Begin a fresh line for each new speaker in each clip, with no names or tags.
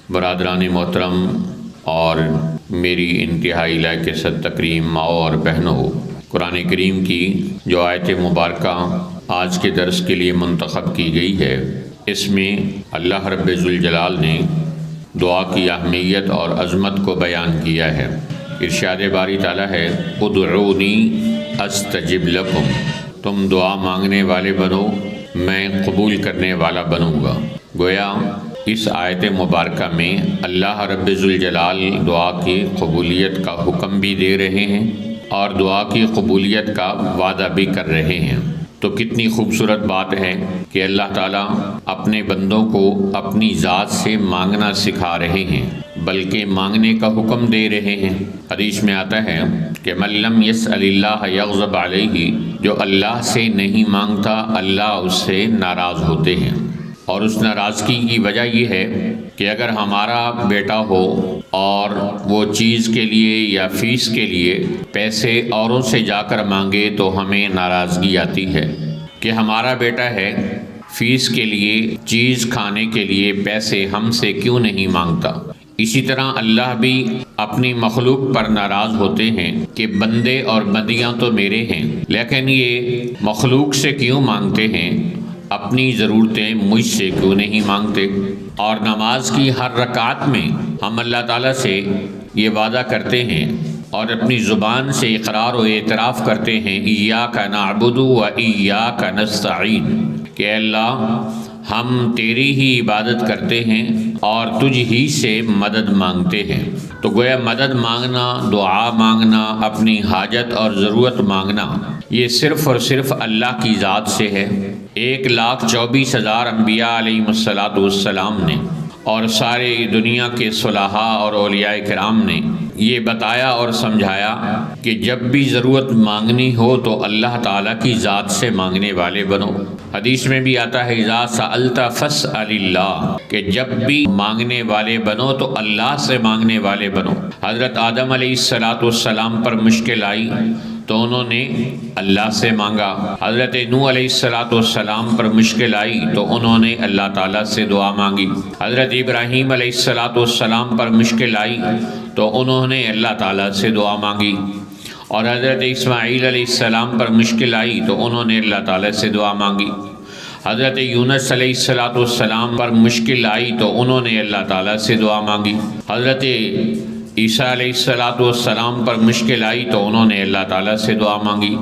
برادران محترم اور میری انتہائی لائق تکریم ماؤں اور بہنوں، قرآن کریم کی جو آیت مبارکہ آج کے درس کے لیے منتخب کی گئی ہے، اس میں اللہ رب ذوالجلال نے دعا کی اہمیت اور عظمت کو بیان کیا ہے۔ ارشاد باری تعالیٰ ہے، ادعونی استجب لکم، تم دعا مانگنے والے بنو، میں قبول کرنے والا بنوں گا۔ گویا اس آیت مبارکہ میں اللہ رب ذوالجلال دعا کی قبولیت کا حکم بھی دے رہے ہیں اور دعا کی قبولیت کا وعدہ بھی کر رہے ہیں۔ تو کتنی خوبصورت بات ہے کہ اللہ تعالیٰ اپنے بندوں کو اپنی ذات سے مانگنا سکھا رہے ہیں، بلکہ مانگنے کا حکم دے رہے ہیں۔ حدیث میں آتا ہے کہ من لم یسأل اللہ یغضب علیہ، جو اللہ سے نہیں مانگتا اللہ اس سے ناراض ہوتے ہیں۔ اور اس ناراضگی کی وجہ یہ ہے کہ اگر ہمارا بیٹا ہو اور وہ چیز کے لیے یا فیس کے لیے پیسے اوروں سے جا کر مانگے تو ہمیں ناراضگی آتی ہے کہ ہمارا بیٹا ہے، فیس کے لیے، چیز کھانے کے لیے پیسے ہم سے کیوں نہیں مانگتا۔ اسی طرح اللہ بھی اپنی مخلوق پر ناراض ہوتے ہیں کہ بندے اور بندیاں تو میرے ہیں، لیکن یہ مخلوق سے کیوں مانگتے ہیں، اپنی ضرورتیں مجھ سے کیوں نہیں مانگتے۔ اور نماز کی ہر رکعت میں ہم اللہ تعالیٰ سے یہ وعدہ کرتے ہیں اور اپنی زبان سے اقرار و اعتراف کرتے ہیں، ایاک نعبد و ایاک نستعین، کہ اے اللہ ہم تیری ہی عبادت کرتے ہیں اور تجھ ہی سے مدد مانگتے ہیں۔ تو گویا مدد مانگنا، دعا مانگنا، اپنی حاجت اور ضرورت مانگنا، یہ صرف اور صرف اللہ کی ذات سے ہے۔ 1,24,000 انبیاء علیہم السلام نے اور سارے دنیا کے صلحاء اور اولیاء کرام نے یہ بتایا اور سمجھایا کہ جب بھی ضرورت مانگنی ہو تو اللہ تعالیٰ کی ذات سے مانگنے والے بنو۔ حدیث میں بھی آتا ہے، اذا سألت فاسأل اللہ، کہ جب بھی مانگنے والے بنو تو اللہ سے مانگنے والے بنو۔ حضرت آدم علیہ السلام پر مشکل آئی تو انہوں نے اللہ سے مانگا۔ حضرت نوح علیہ السلام پر مشکل آئی تو انہوں نے اللہ تعالیٰ سے دعا مانگی۔ حضرت ابراہیم علیہ السلام پر مشکل آئی تو انہوں نے اللہ تعالیٰ سے دعا مانگی۔ اور حضرت اسماعیل علیہ السلام پر مشکل آئی تو انہوں نے اللہ تعالیٰ سے دعا مانگی۔ حضرت یونس علیہ السلام پر مشکل آئی تو انہوں نے اللہ تعالیٰ سے دعا مانگی۔ حضرت عیسیٰ علیہ السلام پر مشکل آئی تو انہوں نے اللہ تعالیٰ سے دعا مانگی۔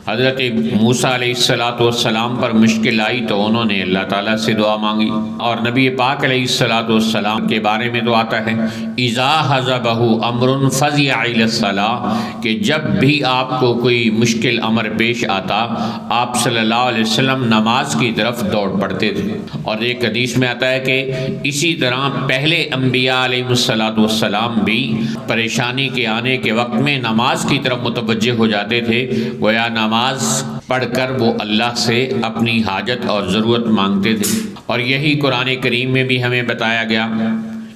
حضرت موسیٰ علیہ السلام پر مشکل آئی تو انہوں نے اللہ تعالیٰ سے دعا مانگی۔ اور نبی پاک علیہ السلام کے بارے میں تو آتا ہے، اذا حزبہ امر فزع الی الصلاۃ، کہ جب بھی آپ کو کوئی مشکل امر پیش آتا آپ صلی اللہ علیہ وسلم نماز کی طرف دوڑ پڑتے تھے۔ اور ایک حدیث میں آتا ہے کہ اسی طرح پہلے انبیاء علیہ السلام بھی پریشانی کے آنے کے وقت میں نماز کی طرف متوجہ ہو جاتے تھے، گویا نماز پڑھ کر وہ اللہ سے اپنی حاجت اور ضرورت مانگتے تھے۔ اور یہی قرآن کریم میں بھی ہمیں بتایا گیا۔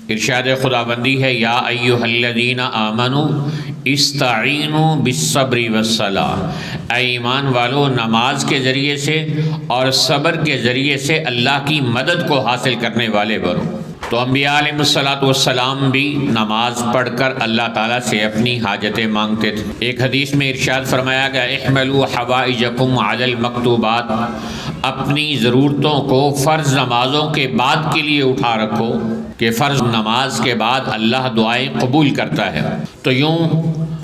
ارشاد خداوندی ہے، یا ایھا الذین آمنوا استعینوا بالصبر والصلاۃ، اے ایمان والو نماز کے ذریعے سے اور صبر کے ذریعے سے اللہ کی مدد کو حاصل کرنے والے بنو۔ تو انبیاء علیہ السلام بھی نماز پڑھ کر اللہ تعالیٰ سے اپنی حاجتیں مانگتے تھے۔ ایک حدیث میں ارشاد فرمایا گیا، احملوا حوائجکم علی المکتوبات، اپنی ضرورتوں کو فرض نمازوں کے بعد کے لیے اٹھا رکھو کہ فرض نماز کے بعد اللہ دعائیں قبول کرتا ہے۔ تو یوں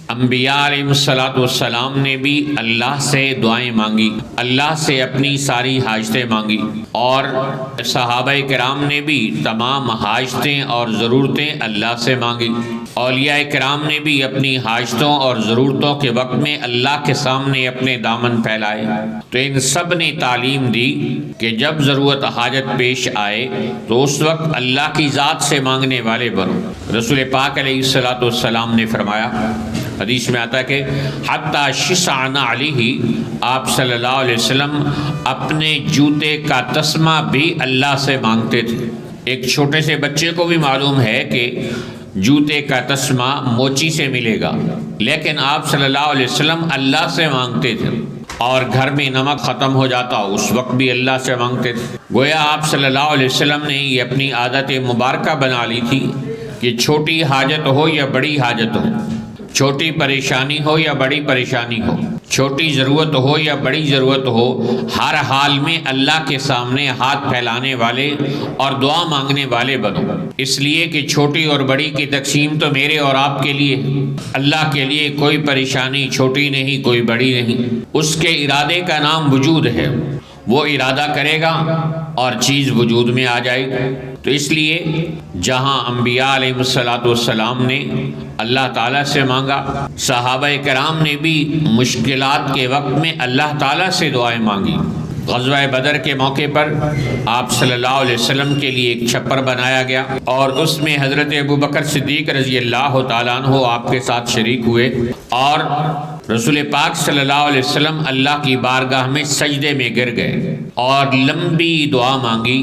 انبیاء علیہ السلام نے بھی اللہ سے دعائیں مانگی، اللہ سے اپنی ساری حاجتیں مانگی، اور صحابہ کرام نے بھی تمام حاجتیں اور ضرورتیں اللہ سے مانگی۔ اولیاء کرام نے بھی اپنی حاجتوں اور ضرورتوں کے وقت میں اللہ کے سامنے اپنے دامن پھیلائے۔ تو ان سب نے تعلیم دی کہ جب ضرورت حاجت پیش آئے تو اس وقت اللہ کی ذات سے مانگنے والے بنو۔ رسول پاک علیہ السلام نے فرمایا، حدیث میں آتا ہے کہ حتیٰ شسعن علیہ، آپ صلی اللہ علیہ وسلم اپنے جوتے کا تسمہ بھی اللہ سے مانگتے تھے۔ ایک چھوٹے سے بچے کو بھی معلوم ہے کہ جوتے کا تسمہ موچی سے ملے گا، لیکن آپ صلی اللہ علیہ وسلم اللہ سے مانگتے تھے۔ اور گھر میں نمک ختم ہو جاتا اس وقت بھی اللہ سے مانگتے تھے۔ گویا آپ صلی اللہ علیہ وسلم نے یہ اپنی عادت مبارکہ بنا لی تھی کہ چھوٹی حاجت ہو یا بڑی حاجت ہو، چھوٹی پریشانی ہو یا بڑی پریشانی ہو، چھوٹی ضرورت ہو یا بڑی ضرورت ہو، ہر حال میں اللہ کے سامنے ہاتھ پھیلانے والے اور دعا مانگنے والے بنو، اس لیے کہ چھوٹی اور بڑی کی تقسیم تو میرے اور آپ کے لیے، اللہ کے لیے کوئی پریشانی چھوٹی نہیں، کوئی بڑی نہیں۔ اس کے ارادے کا نام وجود ہے، وہ ارادہ کرے گا اور چیز وجود میں آ جائے گی۔ تو اس لیے جہاں انبیاء علیہ السلام نے اللہ تعالیٰ سے مانگا، صحابہ کرام نے بھی مشکلات کے وقت میں اللہ تعالیٰ سے دعائیں مانگی۔ غزوہ بدر کے موقع پر آپ صلی اللہ علیہ وسلم کے لیے ایک چھپر بنایا گیا اور اس میں حضرت ابوبکر صدیق رضی اللہ تعالیٰ عنہ آپ کے ساتھ شریک ہوئے، اور رسول پاک صلی اللہ علیہ وسلم اللہ کی بارگاہ میں سجدے میں گر گئے اور لمبی دعا مانگی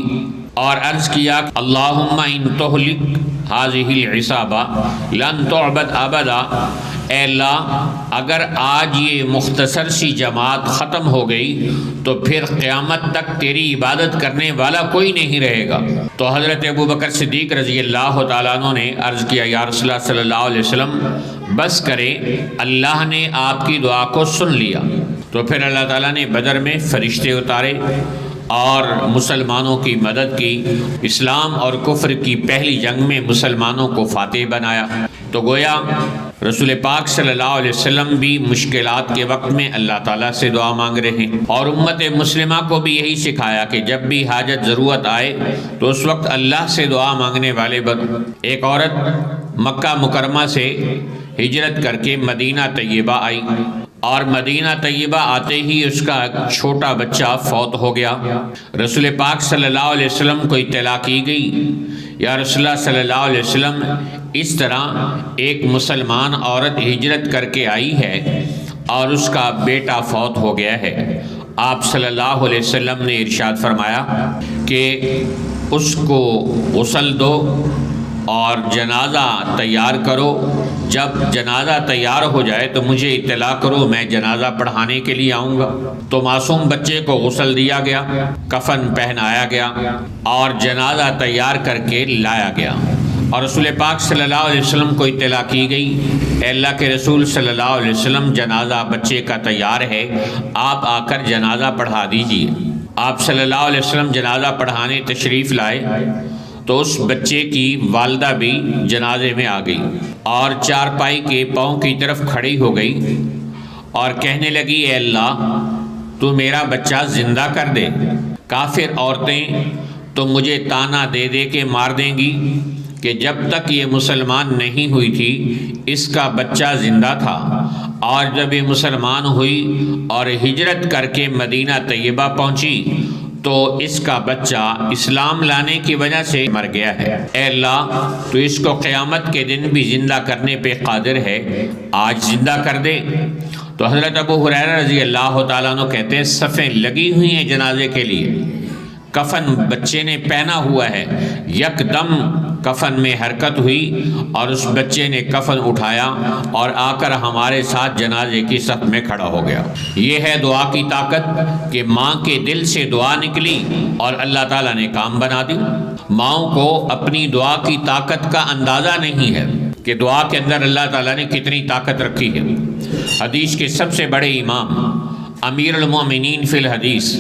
اور عرض کیا، اللہم ان تہلک ہذہ العصابہ لن تعبد ابدا، اے اللہ اگر آج یہ مختصر سی جماعت ختم ہو گئی تو پھر قیامت تک تیری عبادت کرنے والا کوئی نہیں رہے گا۔ تو حضرت ابوبکر صدیق رضی اللہ تعالیٰ عنہ نے عرض کیا، یا رسول اللہ صلی اللہ علیہ وسلم بس کرے، اللہ نے آپ کی دعا کو سن لیا۔ تو پھر اللہ تعالیٰ نے بدر میں فرشتے اتارے اور مسلمانوں کی مدد کی، اسلام اور کفر کی پہلی جنگ میں مسلمانوں کو فاتح بنایا۔ تو گویا رسول پاک صلی اللہ علیہ وسلم بھی مشکلات کے وقت میں اللہ تعالیٰ سے دعا مانگ رہے ہیں، اور امت مسلمہ کو بھی یہی سکھایا کہ جب بھی حاجت ضرورت آئے تو اس وقت اللہ سے دعا مانگنے والے بنو۔ ایک عورت مکہ مکرمہ سے ہجرت کر کے مدینہ طیبہ آئی، اور مدینہ طیبہ آتے ہی اس کا چھوٹا بچہ فوت ہو گیا۔ رسول پاک صلی اللہ علیہ وسلم کو اطلاع کی گئی، یا رسول اللہ صلی اللہ علیہ وسلم اس طرح ایک مسلمان عورت ہجرت کر کے آئی ہے اور اس کا بیٹا فوت ہو گیا ہے۔ آپ صلی اللہ علیہ وسلم نے ارشاد فرمایا کہ اس کو غسل دو اور جنازہ تیار کرو، جب جنازہ تیار ہو جائے تو مجھے اطلاع کرو، میں جنازہ پڑھانے کے لیے آؤں گا۔ تو معصوم بچے کو غسل دیا گیا، کفن پہنایا گیا اور جنازہ تیار کر کے لایا گیا، اور رسول پاک صلی اللہ علیہ وسلم کو اطلاع کی گئی، اے اللہ کے رسول صلی اللہ علیہ وسلم جنازہ بچے کا تیار ہے، آپ آ کر جنازہ پڑھا دیجئے۔ آپ صلی اللہ علیہ وسلم جنازہ پڑھانے تشریف لائے تو اس بچے کی والدہ بھی جنازے میں آ گئی اور چارپائی کے پاؤں کی طرف کھڑی ہو گئی اور کہنے لگی، اے اللہ تو میرا بچہ زندہ کر دے، کافر عورتیں تو مجھے تانا دے دے کے مار دیں گی کہ جب تک یہ مسلمان نہیں ہوئی تھی اس کا بچہ زندہ تھا، اور جب یہ مسلمان ہوئی اور ہجرت کر کے مدینہ طیبہ پہنچی تو اس کا بچہ اسلام لانے کی وجہ سے مر گیا ہے۔ اے اللہ تو اس کو قیامت کے دن بھی زندہ کرنے پہ قادر ہے، آج زندہ کر دے۔ تو حضرت ابو ہریرہ رضی اللہ تعالیٰ عنہ کہتے ہیں صفیں لگی ہوئی ہیں جنازے کے لیے، کفن بچے نے پہنا ہوا ہے، یکدم کفن میں حرکت ہوئی اور اس بچے نے کفن اٹھایا اور آ کر ہمارے ساتھ جنازے کی صف میں کھڑا ہو گیا۔ یہ ہے دعا کی طاقت کہ ماں کے دل سے دعا نکلی اور اللہ تعالیٰ نے کام بنا دی۔ ماؤں کو اپنی دعا کی طاقت کا اندازہ نہیں ہے کہ دعا کے اندر اللہ تعالیٰ نے کتنی طاقت رکھی ہے۔ حدیث کے سب سے بڑے امام، امیر المومنین فی الحدیث،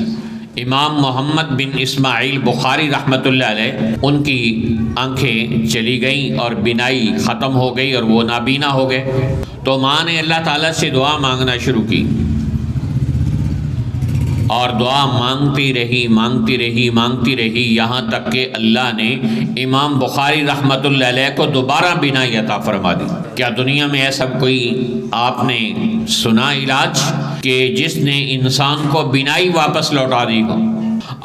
امام محمد بن اسماعیل بخاری رحمۃ اللہ علیہ، ان کی آنکھیں چلی گئیں اور بینائی ختم ہو گئی اور وہ نابینا ہو گئے۔ تو ماں نے اللہ تعالیٰ سے دعا مانگنا شروع کی اور دعا مانگتی رہی مانگتی رہی مانگتی رہی، یہاں تک کہ اللہ نے امام بخاری رحمۃ اللہ علیہ کو دوبارہ بینائی عطا فرما دی۔ کیا دنیا میں ایسا کوئی آپ نے سنا علاج کہ جس نے انسان کو بینائی واپس لوٹا دی ہو؟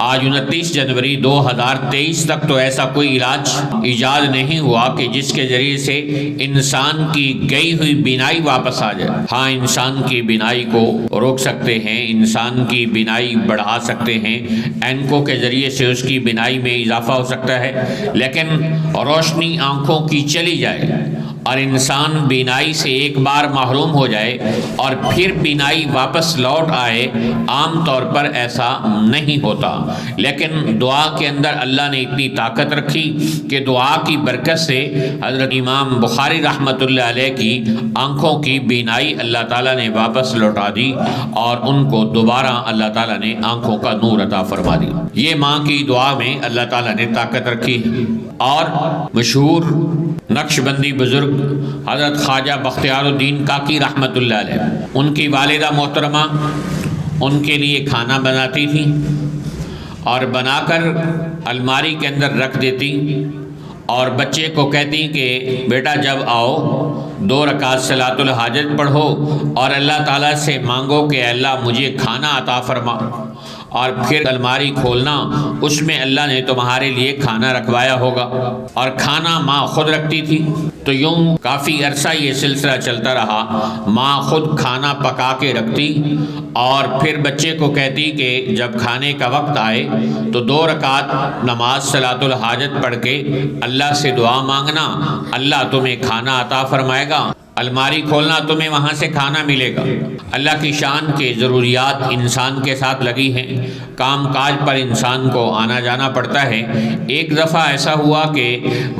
آج 29 جنوری 2023 تک تو ایسا کوئی علاج ایجاد نہیں ہوا کہ جس کے ذریعے سے انسان کی گئی ہوئی بینائی واپس آ جائے۔ ہاں، انسان کی بینائی کو روک سکتے ہیں، انسان کی بینائی بڑھا سکتے ہیں، اینکو کے ذریعے سے اس کی بینائی میں اضافہ ہو سکتا ہے، لیکن روشنی آنکھوں کی چلی جائے اور انسان بینائی سے ایک بار محروم ہو جائے اور پھر بینائی واپس لوٹ آئے، عام طور پر ایسا نہیں ہوتا، لیکن دعا کے اندر اللہ نے اتنی طاقت رکھی کہ دعا کی برکت سے حضرت امام بخاری رحمۃ اللہ علیہ کی آنکھوں کی بینائی اللہ تعالیٰ نے واپس لوٹا دی اور ان کو دوبارہ اللہ تعالیٰ نے آنکھوں کا نور عطا فرما دی۔ یہ ماں کی دعا میں اللہ تعالیٰ نے طاقت رکھی ہے۔ اور مشہور نقش بندی بزرگ حضرت خواجہ بختیار الدین کاکی رحمۃ اللہ علیہ، ان کی والدہ محترمہ ان کے لیے کھانا بناتی تھی اور بنا کر الماری کے اندر رکھ دیتی اور بچے کو کہتی کہ بیٹا جب آؤ 2 رکعت صلاۃ الحاجت پڑھو اور اللہ تعالیٰ سے مانگو کہ اللہ مجھے کھانا عطا فرما، اور پھر الماری کھولنا، اس میں اللہ نے تمہارے لیے کھانا رکھوایا ہوگا۔ اور کھانا ماں خود رکھتی تھی۔ تو یوں کافی عرصہ یہ سلسلہ چلتا رہا، ماں خود کھانا پکا کے رکھتی اور پھر بچے کو کہتی کہ جب کھانے کا وقت آئے تو 2 رکعت نماز صلاۃ الحاجت پڑھ کے اللہ سے دعا مانگنا، اللہ تمہیں کھانا عطا فرمائے گا، الماری کھولنا تمہیں وہاں سے کھانا ملے گا۔ اللہ کی شان کے ضروریات انسان کے ساتھ لگی ہیں، کام کاج پر انسان کو آنا جانا پڑتا ہے۔ ایک دفعہ ایسا ہوا کہ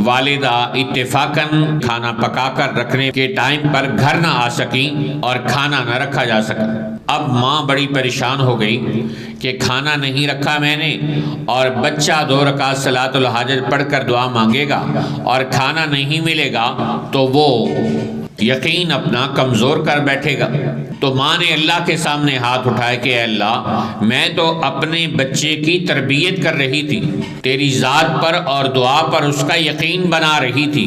والدہ اتفاقاً کھانا پکا کر رکھنے کے ٹائم پر گھر نہ آ سکیں اور کھانا نہ رکھا جا سکا۔ اب ماں بڑی پریشان ہو گئی کہ کھانا نہیں رکھا میں نے اور بچہ 2 رکعت صلاۃ الحاجت پڑھ کر دعا مانگے گا اور کھانا نہیں ملے گا تو وہ یقین اپنا کمزور کر بیٹھے گا۔ تو ماں نے اللہ کے سامنے ہاتھ اٹھائے کہ اے اللہ، میں تو اپنے بچے کی تربیت کر رہی تھی، تیری ذات پر اور دعا پر اس کا یقین بنا رہی تھی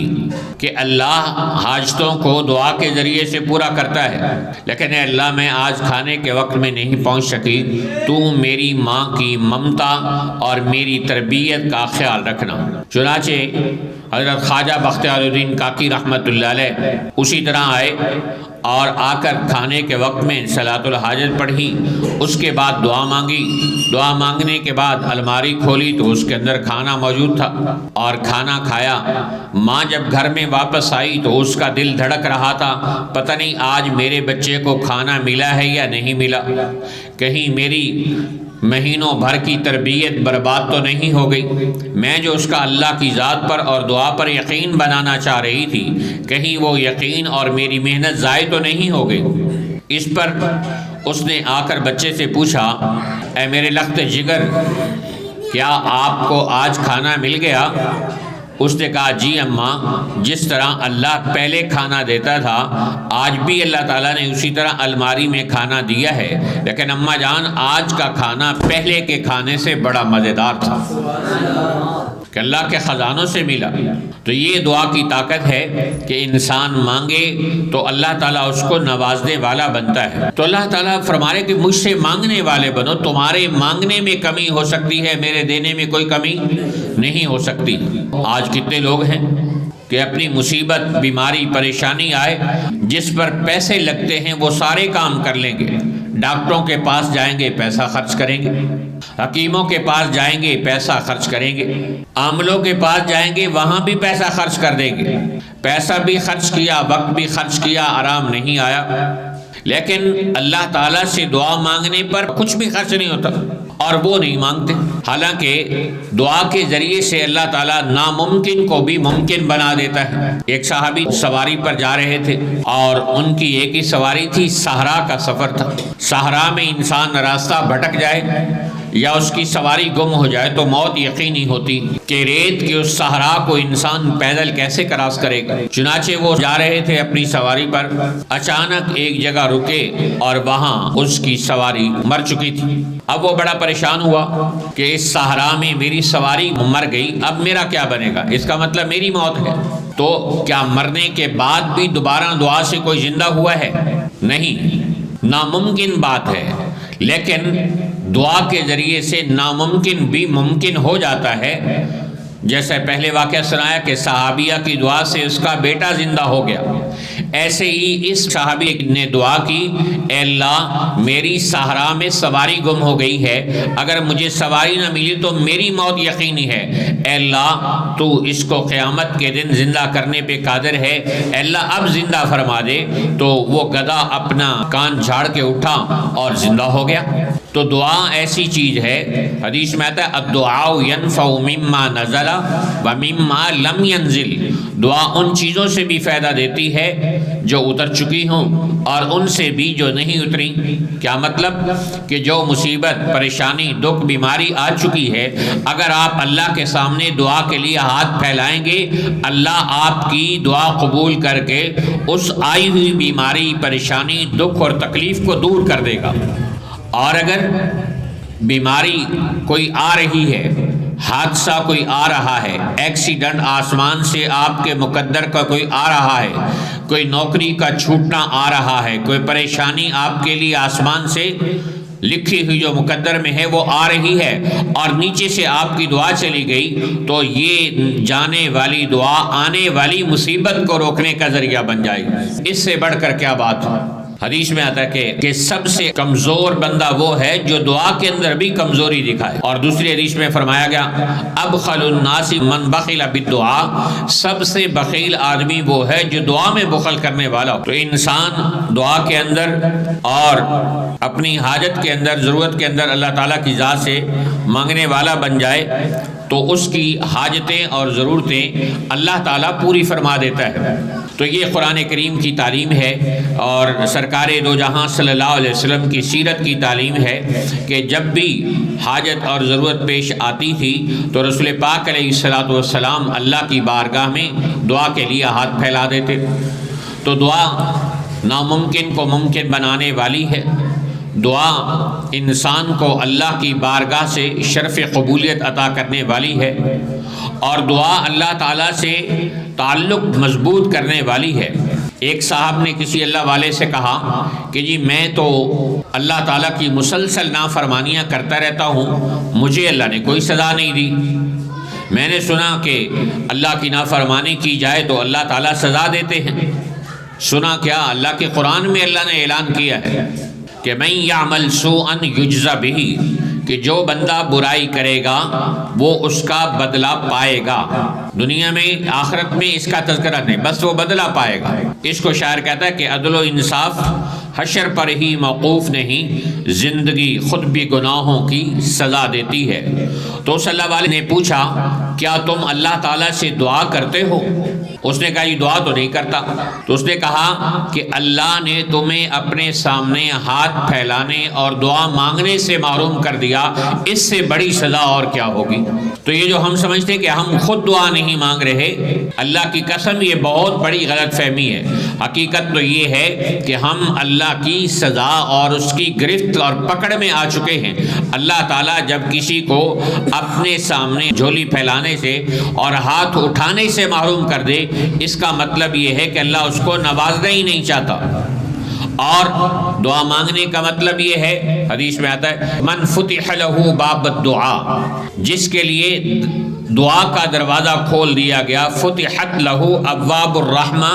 کہ اللہ حاجتوں کو دعا کے ذریعے سے پورا کرتا ہے، لیکن اے اللہ میں آج کھانے کے وقت میں نہیں پہنچ سکی، تو میری ماں کی ممتا اور میری تربیت کا خیال رکھنا۔ چنانچہ حضرت خواجہ بختیار الدین کاکی رحمۃ اللہ علیہ اسی طرح آئے اور آ کر کھانے کے وقت میں صلاۃ الحاجت پڑھی، اس کے بعد دعا مانگی، دعا مانگنے کے بعد الماری کھولی تو اس کے اندر کھانا موجود تھا اور کھانا کھایا۔ ماں جب گھر میں واپس آئی تو اس کا دل دھڑک رہا تھا، پتہ نہیں آج میرے بچے کو کھانا ملا ہے یا نہیں ملا، کہیں میری مہینوں بھر کی تربیت برباد تو نہیں ہو گئی، میں جو اس کا اللہ کی ذات پر اور دعا پر یقین بنانا چاہ رہی تھی، کہیں وہ یقین اور میری محنت ضائع تو نہیں ہو گئی۔ اس پر اس نے آ کر بچے سے پوچھا، اے میرے لخت جگر، کیا آپ کو آج کھانا مل گیا؟ اس نے کہا جی اماں، جس طرح اللہ پہلے کھانا دیتا تھا آج بھی اللہ تعالیٰ نے اسی طرح الماری میں کھانا دیا ہے، لیکن اماں جان آج کا کھانا پہلے کے کھانے سے بڑا مزیدار تھا کہ اللہ کے خزانوں سے ملا۔ تو یہ دعا کی طاقت ہے کہ انسان مانگے تو اللہ تعالیٰ اس کو نوازنے والا بنتا ہے۔ تو اللہ تعالیٰ فرما رہے کہ مجھ سے مانگنے والے بنو، تمہارے مانگنے میں کمی ہو سکتی ہے، میرے دینے میں کوئی کمی نہیں ہو سکتی۔ آج کتنے لوگ ہیں کہ اپنی مصیبت، بیماری، پریشانی آئے، جس پر پیسے لگتے ہیں وہ سارے کام کر لیں گے، ڈاکٹروں کے پاس جائیں گے پیسہ خرچ کریں گے، حکیموں کے پاس جائیں گے پیسہ خرچ کریں گے، عاملوں کے پاس جائیں گے وہاں بھی پیسہ خرچ کر دیں گے، پیسہ بھی خرچ کیا، وقت بھی خرچ کیا، آرام نہیں آیا۔ لیکن اللہ تعالیٰ سے دعا مانگنے پر کچھ بھی خرچ نہیں ہوتا اور وہ نہیں مانگتے، حالانکہ دعا کے ذریعے سے اللہ تعالیٰ ناممکن کو بھی ممکن بنا دیتا ہے۔ ایک صحابی سواری پر جا رہے تھے اور ان کی ایک ہی سواری تھی، صحرا کا سفر تھا۔ صحرا میں انسان راستہ بھٹک جائے یا اس کی سواری گم ہو جائے تو موت یقینی ہوتی کہ ریت کی اس صحرا کو انسان پیدل کیسے کراس کرے گا۔ چنانچہ وہ جا رہے تھے اپنی سواری پر، اچانک ایک جگہ رکے اور وہاں اس کی سواری مر چکی تھی۔ اب وہ بڑا پریشان ہوا کہ اس صحرا میں میری سواری مر گئی، اب میرا کیا بنے گا؟ اس کا مطلب میری موت ہے۔ تو کیا مرنے کے بعد بھی دوبارہ دعا سے کوئی زندہ ہوا ہے؟ نہیں، ناممکن بات ہے، لیکن دعا کے ذریعے سے ناممکن بھی ممکن ہو جاتا ہے۔ جیسے پہلے واقعہ سنایا کہ صحابیہ کی دعا سے اس کا بیٹا زندہ ہو گیا، ایسے ہی اس صحابی نے دعا کی، اے اللہ میری صحرا میں سواری گم ہو گئی ہے، اگر مجھے سواری نہ ملی تو میری موت یقینی ہے، اے اللہ تو اس کو قیامت کے دن زندہ کرنے پہ قادر ہے، اے اللہ اب زندہ فرما دے۔ تو وہ گدھا اپنا کان جھاڑ کے اٹھا اور زندہ ہو گیا۔ تو دعا ایسی چیز ہے، حدیث میں آتا ہے الدعاء ينفع مما نزل ومما لم ينزل، دعا ان چیزوں سے بھی فائدہ دیتی ہے جو اتر چکی ہوں اور ان سے بھی جو نہیں اتری۔ کیا مطلب؟ کہ جو مصیبت، پریشانی، دکھ، بیماری آ چکی ہے، اگر آپ اللہ کے سامنے دعا کے لیے ہاتھ پھیلائیں گے، اللہ آپ کی دعا قبول کر کے اس آئی ہوئی بیماری، پریشانی، دکھ اور تکلیف کو دور کر دے گا۔ اور اگر بیماری کوئی آ رہی ہے، حادثہ کوئی آ رہا ہے، ایکسیڈنٹ آسمان سے آپ کے مقدر کا کوئی آ رہا ہے، کوئی نوکری کا چھوٹنا آ رہا ہے، کوئی پریشانی آپ کے لیے آسمان سے لکھی ہوئی جو مقدر میں ہے وہ آ رہی ہے اور نیچے سے آپ کی دعا چلی گئی، تو یہ جانے والی دعا آنے والی مصیبت کو روکنے کا ذریعہ بن جائے گی۔ اس سے بڑھ کر کیا بات ہے؟ حدیث میں آتا ہے کہ سب سے کمزور بندہ وہ ہے جو دعا کے اندر بھی کمزوری دکھائے، اور دوسری حدیث میں فرمایا گیا ابخل الناس من بخل بالدعاء، سب سے بخیل آدمی وہ ہے جو دعا میں بخل کرنے والا ہو۔ تو انسان دعا کے اندر اور اپنی حاجت کے اندر، ضرورت کے اندر اللہ تعالیٰ کی ذات سے مانگنے والا بن جائے تو اس کی حاجتیں اور ضرورتیں اللہ تعالیٰ پوری فرما دیتا ہے۔ تو یہ قرآن کریم کی تعلیم ہے اور سرکار دو جہاں صلی اللہ علیہ وسلم کی سیرت کی تعلیم ہے کہ جب بھی حاجت اور ضرورت پیش آتی تھی تو رسول پاک علیہ السلام اللہ کی بارگاہ میں دعا کے لیے ہاتھ پھیلا دیتے۔ تو دعا ناممکن کو ممکن بنانے والی ہے، دعا انسان کو اللہ کی بارگاہ سے شرف قبولیت عطا کرنے والی ہے، اور دعا اللہ تعالیٰ سے تعلق مضبوط کرنے والی ہے۔ ایک صاحب نے کسی اللہ والے سے کہا کہ جی میں تو اللہ تعالیٰ کی مسلسل نافرمانیاں کرتا رہتا ہوں، مجھے اللہ نے کوئی سزا نہیں دی۔ میں نے سنا کہ اللہ کی نافرمانی کی جائے تو اللہ تعالیٰ سزا دیتے ہیں۔ سنا کیا؟ اللہ کے قرآن میں اللہ نے اعلان کیا ہے کہ من یعمل سوءا یجز بہ، کہ جو بندہ برائی کرے گا وہ اس کا بدلہ پائے گا۔ دنیا میں، آخرت میں اس کا تذکرہ نہیں، بس وہ بدلہ پائے گا۔ اس کو شاعر کہتا ہے کہ عدل و انصاف حشر پر ہی موقوف نہیں، زندگی خود بھی گناہوں کی سزا دیتی ہے۔ تو صلی اللہ علیہ نے پوچھا کیا تم اللہ تعالیٰ سے دعا کرتے ہو؟ اس نے کہا یہ دعا تو نہیں کرتا۔ تو اس نے کہا کہ اللہ نے تمہیں اپنے سامنے ہاتھ پھیلانے اور دعا مانگنے سے محروم کر دیا، اس سے بڑی سزا اور کیا ہوگی؟ تو یہ جو ہم سمجھتے کہ ہم خود دعا نہیں مانگ رہے، اللہ کی قسم یہ بہت بڑی غلط فہمی ہے۔ حقیقت تو یہ ہے کہ ہم اللہ کی سزا اور اس کی گرفت اور پکڑ میں آ چکے ہیں۔ اللہ تعالیٰ جب کسی کو اپنے سامنے جھولی پھیلانے سے اور ہاتھ اٹھانے سے محروم کر دے، اس کا مطلب یہ ہے کہ اللہ اس کو نوازنا ہی نہیں چاہتا۔ اور دعا مانگنے کا مطلب یہ ہے، حدیث میں آتا ہے من فتح لہ باب الدعاء، جس کے لیے دعا کا دروازہ کھول دیا گیا، فتحت لہ ابواب الرحمہ،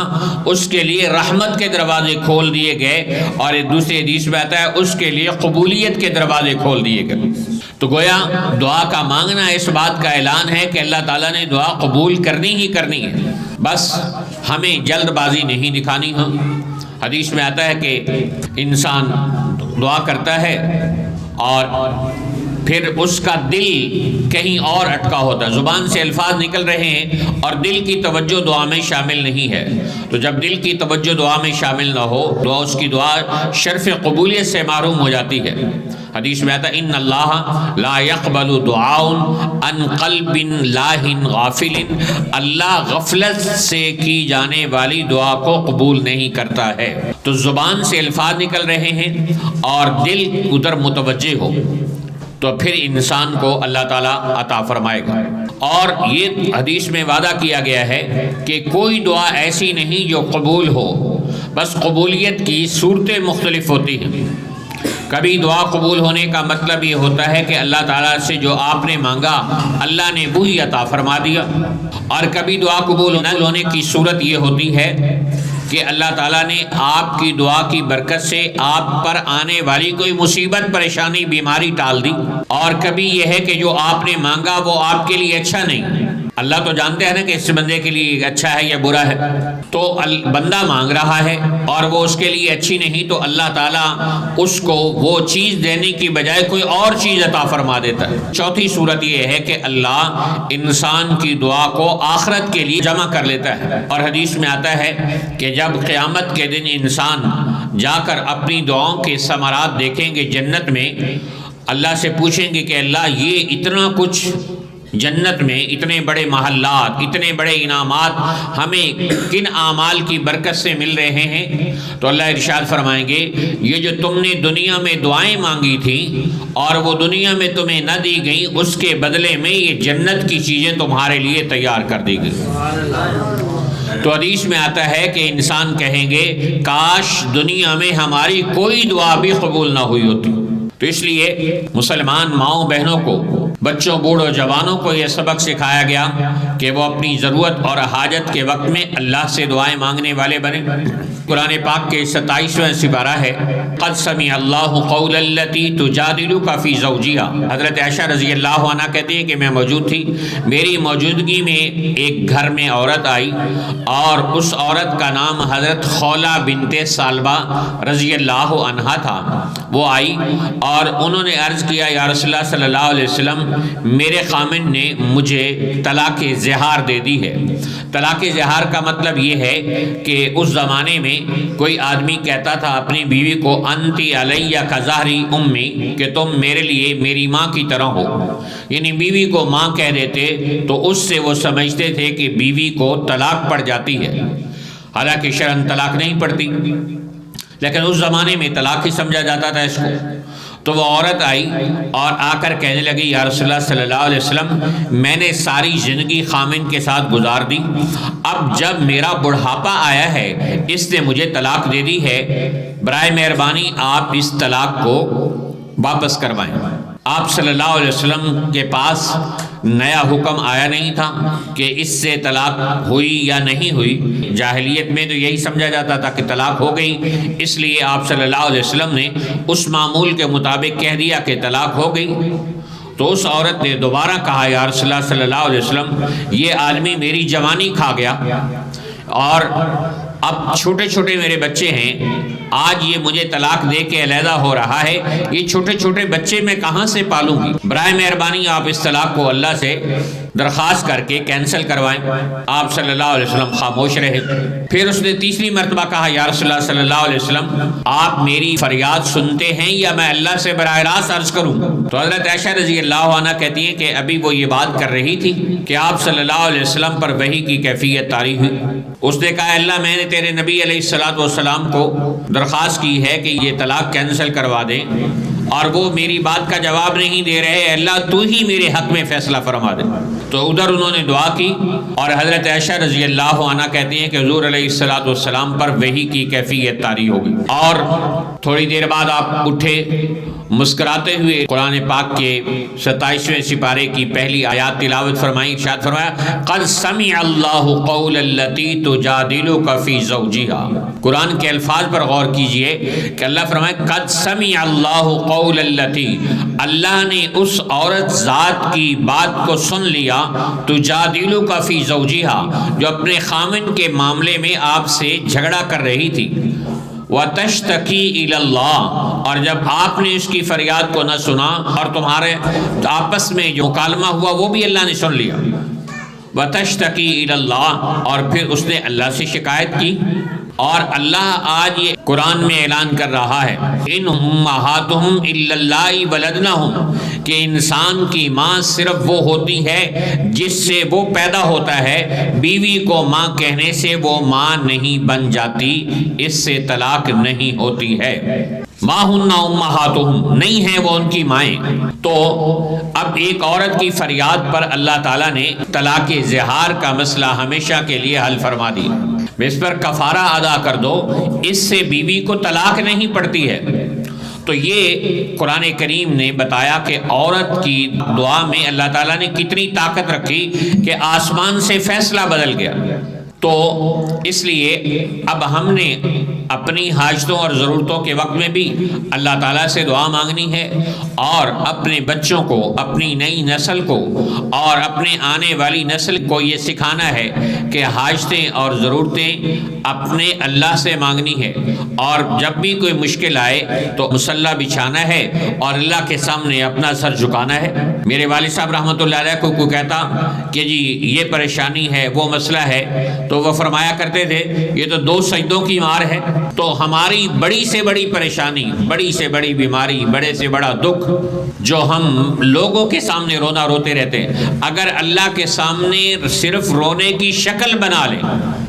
اس کے لیے رحمت کے دروازے کھول دیے گئے، اور ایک دوسرے حدیث میں آتا ہے اس کے لیے قبولیت کے دروازے کھول دیے گئے۔ تو گویا دعا کا مانگنا اس بات کا اعلان ہے کہ اللہ تعالیٰ نے دعا قبول کرنی ہی کرنی ہے، بس ہمیں جلد بازی نہیں دکھانی ہے۔ حدیث میں آتا ہے کہ انسان دعا کرتا ہے اور پھر اس کا دل کہیں اور اٹکا ہوتا ہے، زبان سے الفاظ نکل رہے ہیں اور دل کی توجہ دعا میں شامل نہیں ہے۔ تو جب دل کی توجہ دعا میں شامل نہ ہو تو اس کی دعا شرف قبولیت سے محروم ہو جاتی ہے۔ حدیث میں آتا ہے ان اللہ لا يقبل دعاء عن قلب لاہ غافل، اللہ غفلت سے کی جانے والی دعا کو قبول نہیں کرتا ہے۔ تو زبان سے الفاظ نکل رہے ہیں اور دل ادھر متوجہ ہو تو پھر انسان کو اللہ تعالیٰ عطا فرمائے گا۔ اور یہ حدیث میں وعدہ کیا گیا ہے کہ کوئی دعا ایسی نہیں جو قبول ہو، بس قبولیت کی صورتیں مختلف ہوتی ہیں۔ کبھی دعا قبول ہونے کا مطلب یہ ہوتا ہے کہ اللہ تعالیٰ سے جو آپ نے مانگا اللہ نے وہی عطا فرما دیا، اور کبھی دعا قبول نہ ہونے کی صورت یہ ہوتی ہے کہ اللہ تعالیٰ نے آپ کی دعا کی برکت سے آپ پر آنے والی کوئی مصیبت، پریشانی، بیماری ٹال دی، اور کبھی یہ ہے کہ جو آپ نے مانگا وہ آپ کے لیے اچھا نہیں۔ اللہ تو جانتے ہیں نا کہ اس بندے کے لیے اچھا ہے یا برا ہے، تو بندہ مانگ رہا ہے اور وہ اس کے لیے اچھی نہیں، تو اللہ تعالیٰ اس کو وہ چیز دینے کی بجائے کوئی اور چیز عطا فرما دیتا ہے۔ چوتھی صورت یہ ہے کہ اللہ انسان کی دعا کو آخرت کے لیے جمع کر لیتا ہے، اور حدیث میں آتا ہے کہ جب قیامت کے دن انسان جا کر اپنی دعاؤں کے ثمرات دیکھیں گے جنت میں، اللہ سے پوچھیں گے کہ اللہ یہ اتنا کچھ جنت میں، اتنے بڑے محلات، اتنے بڑے انعامات ہمیں کن اعمال کی برکت سے مل رہے ہیں؟ تو اللہ ارشاد فرمائیں گے یہ جو تم نے دنیا میں دعائیں مانگی تھیں اور وہ دنیا میں تمہیں نہ دی گئیں، اس کے بدلے میں یہ جنت کی چیزیں تمہارے لیے تیار کر دی گئی۔ تو حدیث میں آتا ہے کہ انسان کہیں گے کاش دنیا میں ہماری کوئی دعا بھی قبول نہ ہوئی ہوتی۔ تو اس لیے مسلمان ماؤں بہنوں کو، بچوں، بوڑھوں، جوانوں کو یہ سبق سکھایا گیا کہ وہ اپنی ضرورت اور حاجت کے وقت میں اللہ سے دعائیں مانگنے والے بنے۔ قرآن پاک کے 27واں سپارہ ہے، قد سمع اللہ قول التی تجادلک فی زوجہا۔ حضرت عائشہ رضی اللہ عنہ کہتی ہے کہ میں موجود تھی، میری موجودگی میں ایک گھر میں عورت آئی، اور اس عورت کا نام حضرت خولہ بنت ثعلبہ رضی اللہ عنہا تھا۔ وہ آئی اور انہوں نے عرض کیا یا رسول اللہ صلی اللہ علیہ وسلم، میرے خامن نے مجھے طلاق زہار دے دی ہے۔ طلاق زہار کا مطلب یہ ہے کہ اس زمانے میں کوئی آدمی کہتا تھا اپنی بیوی کو انتی علیہ کظہری امی، کہ تم میرے لیے میری ماں کی طرح ہو، یعنی بیوی کو ماں کہہ دیتے تو اس سے وہ سمجھتے تھے کہ بیوی کو طلاق پڑ جاتی ہے، حالانکہ شرعاً طلاق نہیں پڑتی، لیکن اس زمانے میں طلاق ہی سمجھا جاتا تھا اس کو۔ تو وہ عورت آئی اور آ کر کہنے لگی یا رسول اللہ صلی اللہ علیہ وسلم، میں نے ساری زندگی خامن کے ساتھ گزار دی، اب جب میرا بڑھاپا آیا ہے اس نے مجھے طلاق دے دی ہے، برائے مہربانی آپ اس طلاق کو واپس کروائیں۔ آپ صلی اللہ علیہ وسلم کے پاس نیا حکم آیا نہیں تھا کہ اس سے طلاق ہوئی یا نہیں ہوئی، جاہلیت میں تو یہی سمجھا جاتا تھا کہ طلاق ہو گئی، اس لیے آپ صلی اللہ علیہ وسلم نے اس معمول کے مطابق کہہ دیا کہ طلاق ہو گئی۔ تو اس عورت نے دوبارہ کہا یا رسول اللہ صلی اللہ علیہ وسلم، یہ آدمی میری جوانی کھا گیا، اور اب چھوٹے چھوٹے میرے بچے ہیں، آج یہ مجھے طلاق دے کے علیحدہ ہو رہا ہے، یہ چھوٹے چھوٹے بچے میں کہاں سے پالوں گی؟ برائے مہربانی آپ اس طلاق کو اللہ سے درخواست کر کے کینسل کروائیں۔ آپ صلی اللہ علیہ وسلم خاموش رہے۔ پھر اس نے تیسری مرتبہ کہا یا رسول اللہ صلی اللہ علیہ وسلم، آپ میری فریاد سنتے ہیں یا میں اللہ سے براہ راست عرض کروں؟ تو حضرت عائشہ رضی اللہ عنہ کہتی ہیں کہ ابھی وہ یہ بات کر رہی تھی کہ آپ صلی اللہ علیہ وسلم پر وحی کی کیفیت طاری ہوئی۔ اس نے کہا اللہ میں نے تیرے نبی علیہ الصلوۃ والسلام کو درخواست کی ہے کہ یہ طلاق کینسل کروا دیں، اور وہ میری بات کا جواب نہیں دے رہے، اللہ تو ہی میرے حق میں فیصلہ فرما دے۔ تو ادھر انہوں نے دعا کی، اور حضرت عائشہ رضی اللہ عنہ کہتی ہیں کہ حضور علیہ الصلوۃ والسلام پر وحی کی کیفیت طاری ہو گئی، اور تھوڑی دیر بعد آپ اٹھے مسکراتے ہوئے قرآن پاک کے 27ویں سپارے کی پہلی آیات تلاوت فرمائی، ارشاد فرمایا قد سمع اللہ قول التی تجادلک فی زوجہا۔ قرآن کے الفاظ پر غور کیجئے کہ اللہ فرمایا قد سمع اللہ قول التی، اللہ نے اس عورت ذات کی بات کو سن لیا، تجادلک فی زوجہا، جو اپنے خامن کے معاملے میں آپ سے جھگڑا کر رہی تھی، وَتَشْتَكِي إِلَى اللَّهِ، اور جب آپ نے اس کی فریاد کو نہ سنا اور تمہارے آپس میں جو مکالمہ ہوا وہ بھی اللہ نے سن لیا، وَتَشْتَكِي إِلَى اللَّهِ، اور پھر اس نے اللہ سے شکایت کی۔ اور اللہ آج یہ قرآن میں اعلان کر رہا ہے ان امہاتہم الا اللہ ولدنہم، کہ انسان کی ماں صرف وہ ہوتی ہے جس سے وہ پیدا ہوتا ہے، بیوی کو ماں کہنے سے وہ ماں نہیں بن جاتی، اس سے طلاق نہیں ہوتی ہے۔ ما ہن امہاتہم، نہیں ہیں وہ ان کی مائیں۔ تو اب ایک عورت کی فریاد پر اللہ تعالیٰ نے طلاق زہار کا مسئلہ ہمیشہ کے لیے حل فرما دیا، اس پر کفارہ ادا کر دو، اس سے بیوی کو طلاق نہیں پڑتی ہے۔ تو یہ قرآن کریم نے بتایا کہ عورت کی دعا میں اللہ تعالیٰ نے کتنی طاقت رکھی کہ آسمان سے فیصلہ بدل گیا۔ تو اس لیے اب ہم نے اپنی حاجتوں اور ضرورتوں کے وقت میں بھی اللہ تعالیٰ سے دعا مانگنی ہے، اور اپنے بچوں کو، اپنی نئی نسل کو اور اپنے آنے والی نسل کو یہ سکھانا ہے کہ حاجتیں اور ضرورتیں اپنے اللہ سے مانگنی ہے، اور جب بھی کوئی مشکل آئے تو مصلی بچھانا ہے اور اللہ کے سامنے اپنا سر جھکانا ہے۔ میرے والد صاحب رحمۃ اللہ علیہ کو کہتا کہ جی یہ پریشانی ہے، وہ مسئلہ ہے، تو وہ فرمایا کرتے تھے یہ تو 2 سجدوں کی مار ہے۔ تو ہماری بڑی سے بڑی پریشانی، بڑی سے بڑی بیماری، بڑے سے بڑا دکھ جو ہم لوگوں کے سامنے رونا روتے رہتے ہیں، اگر اللہ کے سامنے صرف رونے کی شکل بنا لیں،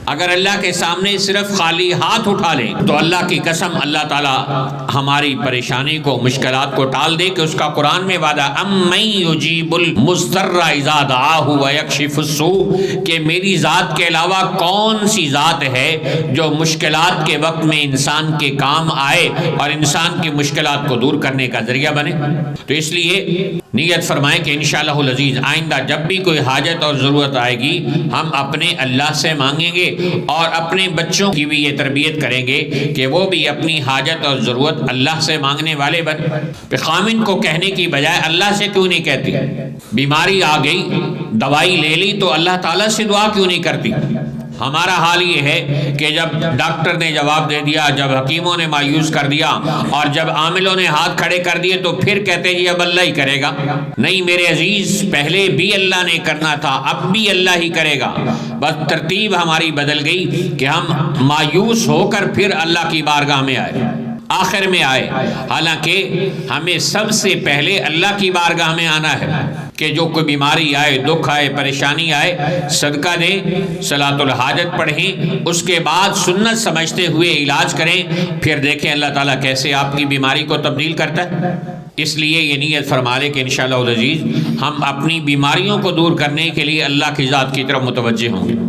اگر اللہ کے سامنے صرف خالی ہاتھ اٹھا لیں، تو اللہ کی قسم اللہ تعالیٰ ہماری پریشانی کو، مشکلات کو ٹال دے، کہ اس کا قرآن میں وعدہ امن یجیب المضطر اذا دعاہ ویکشف السوء، کہ میری ذات کے علاوہ کون سی ذات ہے جو مشکلات کے وقت میں انسان کے کام آئے اور انسان کی مشکلات کو دور کرنے کا ذریعہ بنے۔ تو اس لیے نیت فرمائیں کہ انشاءاللہ العزیز آئندہ جب بھی کوئی حاجت اور ضرورت آئے گی، ہم اپنے اللہ سے مانگیں گے، اور اپنے بچوں کی بھی یہ تربیت کریں گے کہ وہ بھی اپنی حاجت اور ضرورت اللہ سے مانگنے والے بن۔ خامن کو کہنے کی بجائے اللہ سے کیوں نہیں کہتی؟ بیماری آ گئی، دوائی لے لی، تو اللہ تعالیٰ سے دعا کیوں نہیں کرتی؟ ہمارا حال یہ ہے کہ جب ڈاکٹر نے جواب دے دیا، جب حکیموں نے مایوس کر دیا، اور جب عاملوں نے ہاتھ کھڑے کر دیے، تو پھر کہتے ہیں اب اللہ ہی کرے گا۔ نہیں میرے عزیز، پہلے بھی اللہ نے کرنا تھا، اب بھی اللہ ہی کرے گا، بس ترتیب ہماری بدل گئی کہ ہم مایوس ہو کر پھر اللہ کی بارگاہ میں آئے، آخر میں آئے، حالانکہ ہمیں سب سے پہلے اللہ کی بارگاہ میں آنا ہے کہ جو کوئی بیماری آئے، دکھ آئے، پریشانی آئے، صدقہ دیں، صلاۃ الحاجت پڑھیں، اس کے بعد سنت سمجھتے ہوئے علاج کریں، پھر دیکھیں اللہ تعالیٰ کیسے آپ کی بیماری کو تبدیل کرتا ہے۔ اس لیے یہ نیت فرما لے کہ انشاءاللہ العزیز ہم اپنی بیماریوں کو دور کرنے کے لیے اللہ کی ذات کی طرف متوجہ ہوں گے۔